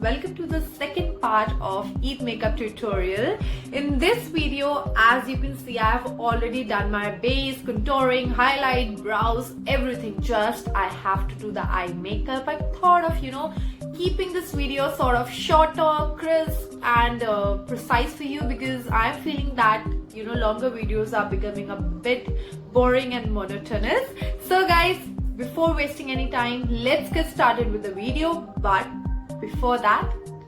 welcome to the second part of Eid makeup tutorial. In this video, as you can see, I have already done my base, contouring, highlight, brows, everything. Just I have to do the eye makeup. I thought of keeping this video sort of shorter, crisp and precise for you, because I'm feeling that longer videos are becoming a bit boring and monotonous. So guys, before wasting any time, let's get started with the video. But before that,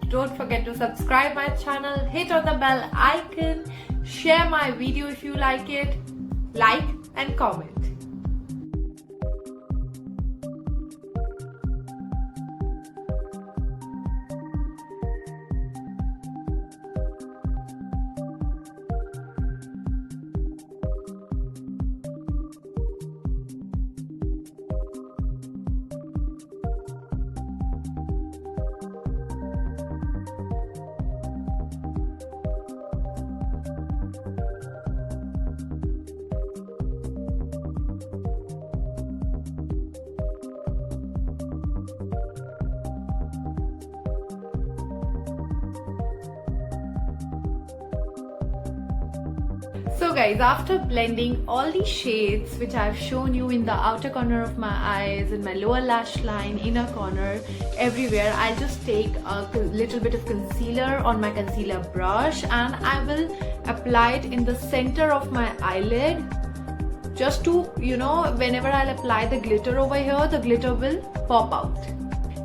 don't forget to subscribe my channel, hit on the bell icon, share my video if you like it, like and comment. So guys, after blending all the shades which I've shown you in the outer corner of my eyes, in my lower lash line, inner corner, everywhere, I'll just take a little bit of concealer on my concealer brush and I will apply it in the center of my eyelid, just to, whenever I'll apply the glitter over here, the glitter will pop out.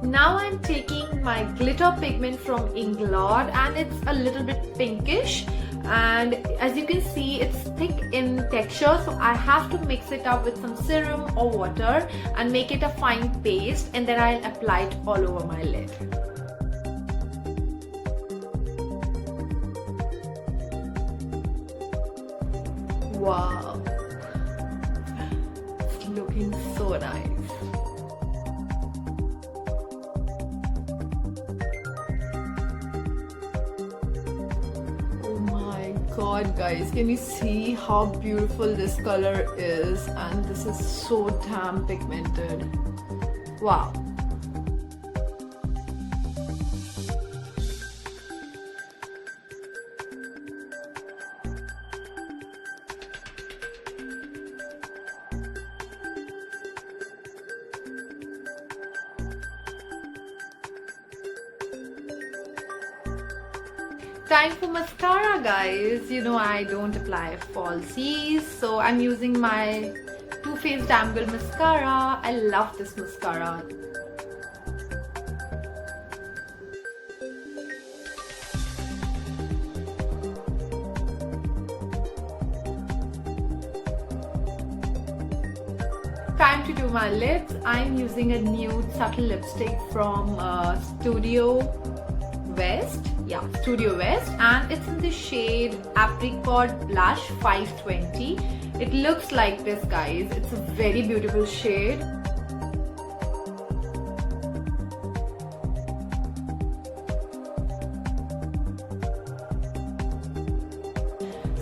Now I'm taking my glitter pigment from INGLOT and it's a little bit pinkish. And as you can see, it's thick in texture, so I have to mix it up with some serum or water and make it a fine paste, and then I'll apply it all over my lid. Wow, it's looking so nice. God guys, can you see how beautiful this color is? And this is so damn pigmented. Wow. Time for mascara, guys. I don't apply falsies, so I'm using my Too Faced Angle mascara. I love this mascara. Time to do my lips. I'm using a nude subtle lipstick from STUDIOWEST. Yeah, STUDIOWEST, and it's in the shade Apricot Blush 520. It looks like this, guys. It's a very beautiful shade.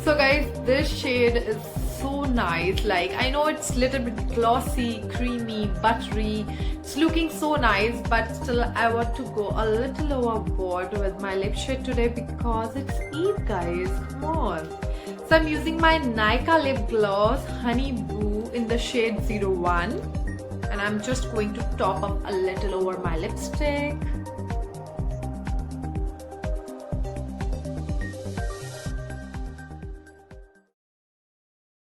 So guys, this shade is so nice. Like, I know it's a little bit glossy, creamy, buttery. It's looking so nice, but still I want to go a little overboard with my lip shade today because it's Eid, guys. Come on. So I'm using my NYKAA lip gloss Honey Boo in the shade 01, and I'm just going to top up a little over my lipstick.